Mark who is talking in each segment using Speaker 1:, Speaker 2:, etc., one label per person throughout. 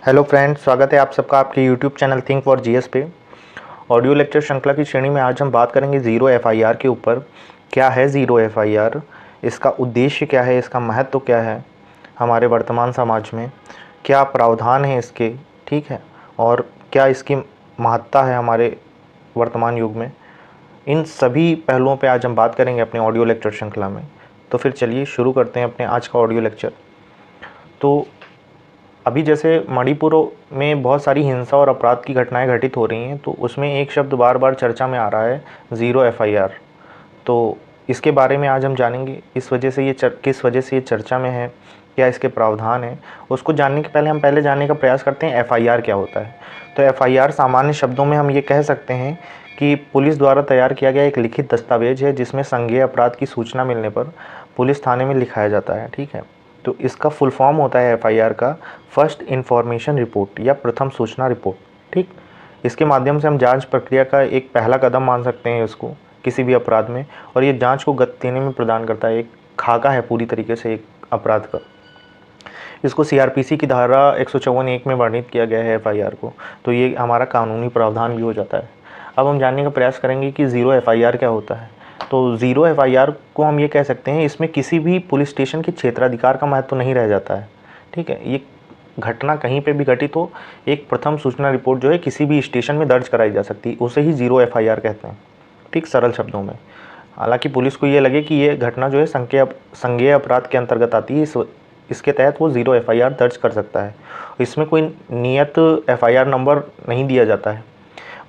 Speaker 1: Hello friends, स्वागत है आप सबका आपके YouTube channel think for GS पे। ऑडियो लेक्चर श्रृंखला की श्रेणी में आज हम बात करेंगे ज़ीरो एफआईआर के ऊपर। क्या है ज़ीरो एफआईआर, इसका उद्देश्य क्या है, इसका महत्व क्या है हमारे वर्तमान समाज में, क्या प्रावधान है इसके, ठीक है, और क्या इसकी महत्ता है हमारे वर्तमान युग में। इन सभी पहलुओं पे आज हम बात करेंगे अपने ऑडियो लेक्चर श्रृंखला में। तो फिर चलिए शुरू करते हैं अपने आज का ऑडियो लेक्चर। तो अभी जैसे मणिपुर में बहुत सारी हिंसा और अपराध की घटनाएं घटित हो रही हैं, तो उसमें एक शब्द बार बार चर्चा में आ रहा है, ज़ीरो एफआईआर। तो इसके बारे में आज हम जानेंगे, इस वजह से किस वजह से ये चर्चा में है, क्या इसके प्रावधान हैं। उसको जानने के पहले हम जानने का प्रयास करते हैं एफआईआर क्या होता है। तो एफआईआर सामान्य शब्दों में हम ये कह सकते हैं कि पुलिस द्वारा तैयार किया गया एक लिखित दस्तावेज है, जिसमें संज्ञेय अपराध की सूचना मिलने पर पुलिस थाने में लिखाया जाता है, ठीक है। तो इसका फुल फॉर्म होता है एफआईआर का फर्स्ट इन्फॉर्मेशन रिपोर्ट या प्रथम सूचना रिपोर्ट, ठीक। इसके माध्यम से हम जांच प्रक्रिया का एक पहला कदम मान सकते हैं इसको किसी भी अपराध में, और ये जांच को गति देने में प्रदान करता है, एक खाका है पूरी तरीके से एक अपराध का। इसको सीआरपीसी की धारा 154(1) में वर्णित किया गया है एफआईआर को। तो ये हमारा कानूनी प्रावधान भी हो जाता है। अब हम जानने का प्रयास करेंगे कि ज़ीरो एफआईआर क्या होता है। तो ज़ीरो एफआईआर को हम ये कह सकते हैं, इसमें किसी भी पुलिस स्टेशन के क्षेत्राधिकार का महत्व नहीं रह जाता है, ठीक है। ये घटना कहीं पे भी घटित हो, एक प्रथम सूचना रिपोर्ट जो है किसी भी स्टेशन में दर्ज कराई जा सकती है, उसे ही ज़ीरो एफआईआर कहते हैं, ठीक, सरल शब्दों में। हालांकि पुलिस को ये लगे कि ये घटना जो है संज्ञेय अपराध के अंतर्गत आती है, इसके तहत वो ज़ीरो एफआईआर दर्ज कर सकता है। इसमें कोई नियत एफआईआर नंबर नहीं दिया जाता है।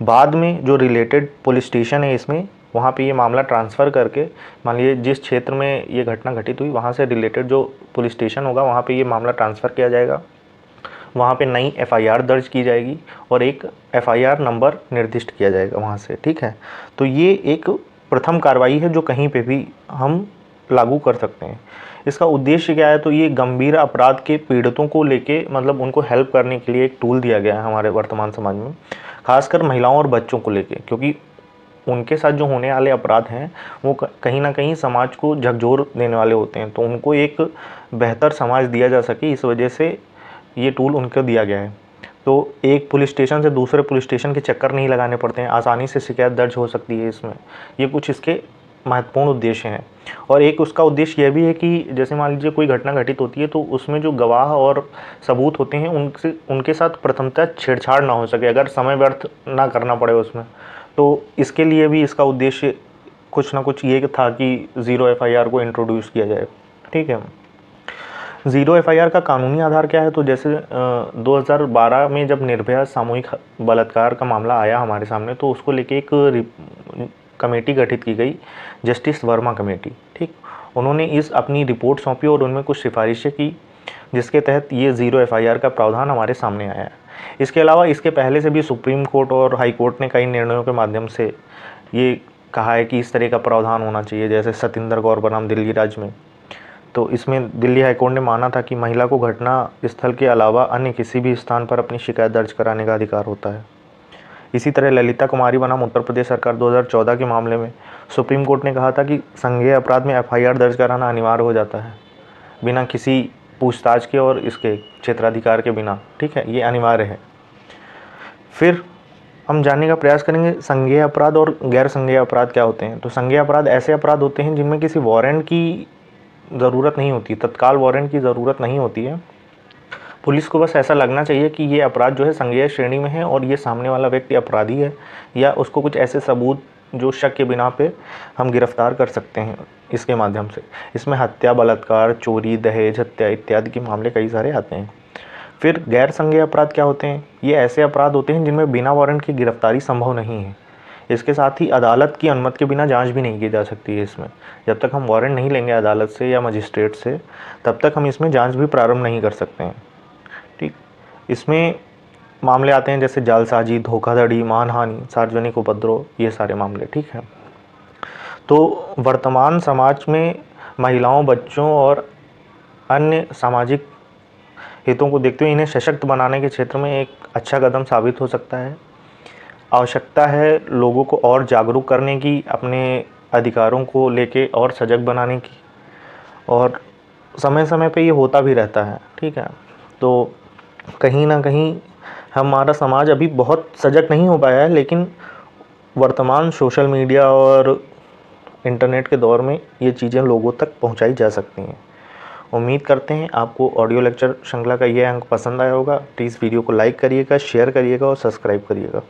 Speaker 1: बाद में जो रिलेटेड पुलिस स्टेशन है इसमें, वहाँ पे ये मामला ट्रांसफ़र करके, मान लीजिए जिस क्षेत्र में ये घटना घटित हुई वहाँ से रिलेटेड जो पुलिस स्टेशन होगा वहाँ पे ये मामला ट्रांसफ़र किया जाएगा। वहाँ पे नई एफआईआर दर्ज की जाएगी और एक एफआईआर नंबर निर्दिष्ट किया जाएगा वहाँ से, ठीक है। तो ये एक प्रथम कार्रवाई है जो कहीं पे भी हम लागू कर सकते हैं। इसका उद्देश्य क्या है, तो ये गंभीर अपराध के पीड़ितों को लेके, मतलब उनको हेल्प करने के लिए एक टूल दिया गया है हमारे वर्तमान समाज में, खासकर महिलाओं और बच्चों को लेके, क्योंकि उनके साथ जो होने वाले अपराध हैं वो कहीं ना कहीं समाज को झकझोर देने वाले होते हैं। तो उनको एक बेहतर समाज दिया जा सके, इस वजह से ये टूल उनको दिया गया है। तो एक पुलिस स्टेशन से दूसरे पुलिस स्टेशन के चक्कर नहीं लगाने पड़ते हैं, आसानी से शिकायत दर्ज हो सकती है इसमें। ये कुछ इसके महत्वपूर्ण उद्देश्य हैं। और एक उसका उद्देश्य यह भी है कि जैसे मान लीजिए कोई घटना घटित होती है, तो उसमें जो गवाह और सबूत होते हैं उनके साथ प्रथमतः छेड़छाड़ ना हो सके, अगर समय व्यर्थ ना करना पड़े उसमें। तो इसके लिए भी इसका उद्देश्य कुछ ना कुछ ये था कि ज़ीरो एफआईआर को इंट्रोड्यूस किया जाए, ठीक है। ज़ीरो एफआईआर का कानूनी आधार क्या है, तो जैसे 2012 में जब निर्भया सामूहिक बलात्कार का मामला आया हमारे सामने, तो उसको लेके एक कमेटी गठित की गई, जस्टिस वर्मा कमेटी, ठीक। उन्होंने अपनी रिपोर्ट सौंपी और उनमें कुछ सिफारिशें की, जिसके तहत ये ज़ीरो एफआईआर का प्रावधान हमारे सामने आया है। इसके अलावा इसके पहले से भी सुप्रीम कोर्ट और हाई कोर्ट ने कई निर्णयों के माध्यम से ये कहा है कि इस तरह का प्रावधान होना चाहिए, जैसे सतिंदर गौर बनाम दिल्ली राज्य में। तो इसमें दिल्ली हाईकोर्ट ने माना था कि महिला को घटना स्थल के अलावा अन्य किसी भी स्थान पर अपनी शिकायत दर्ज कराने का अधिकार होता है। इसी तरह ललिता कुमारी बनाम उत्तर प्रदेश सरकार 2014 के मामले में सुप्रीम कोर्ट ने कहा था कि संज्ञेय अपराध में एफआईआर दर्ज कराना अनिवार्य हो जाता है, बिना किसी पूछताछ के और इसके क्षेत्राधिकार के बिना, ठीक है, ये अनिवार्य है। फिर हम जानने का प्रयास करेंगे संज्ञेय अपराध और गैर संज्ञेय अपराध क्या होते हैं। तो संज्ञेय अपराध ऐसे अपराध होते हैं जिनमें किसी वारंट की ज़रूरत नहीं होती, तत्काल वारंट की ज़रूरत नहीं होती है। पुलिस को बस ऐसा लगना चाहिए कि ये अपराध जो है संज्ञेय श्रेणी में है और ये सामने वाला व्यक्ति अपराधी है, या उसको कुछ ऐसे सबूत जो शक के बिना पे हम गिरफ्तार कर सकते हैं इसके माध्यम से। इसमें हत्या, बलात्कार, चोरी, दहेज हत्या इत्यादि के मामले कई सारे आते हैं। फिर गैर संज्ञेय अपराध क्या होते हैं, ये ऐसे अपराध होते हैं जिनमें बिना वारंट की गिरफ्तारी संभव नहीं है। इसके साथ ही अदालत की अनुमति के बिना जांच भी नहीं की जा सकती है इसमें। जब तक हम वारंट नहीं लेंगे अदालत से या मजिस्ट्रेट से, तब तक हम इसमें जांच भी प्रारंभ नहीं कर सकते हैं, ठीक। इसमें मामले आते हैं जैसे जालसाजी, धोखाधड़ी, मानहानि, सार्वजनिक उपद्रव, ये सारे मामले, ठीक है। तो वर्तमान समाज में महिलाओं, बच्चों और अन्य सामाजिक हितों को देखते हुए इन्हें सशक्त बनाने के क्षेत्र में एक अच्छा कदम साबित हो सकता है। आवश्यकता है लोगों को और जागरूक करने की, अपने अधिकारों को लेके और सजग बनाने की, और समय समय पे ये होता भी रहता है, ठीक है। तो कहीं ना कहीं हमारा समाज अभी बहुत सजग नहीं हो पाया है, लेकिन वर्तमान सोशल मीडिया और इंटरनेट के दौर में ये चीज़ें लोगों तक पहुंचाई जा सकती हैं। उम्मीद करते हैं आपको ऑडियो लेक्चर श्रृंखला का ये अंक पसंद आया होगा। प्लीज़ वीडियो को लाइक करिएगा, शेयर करिएगा और सब्सक्राइब करिएगा।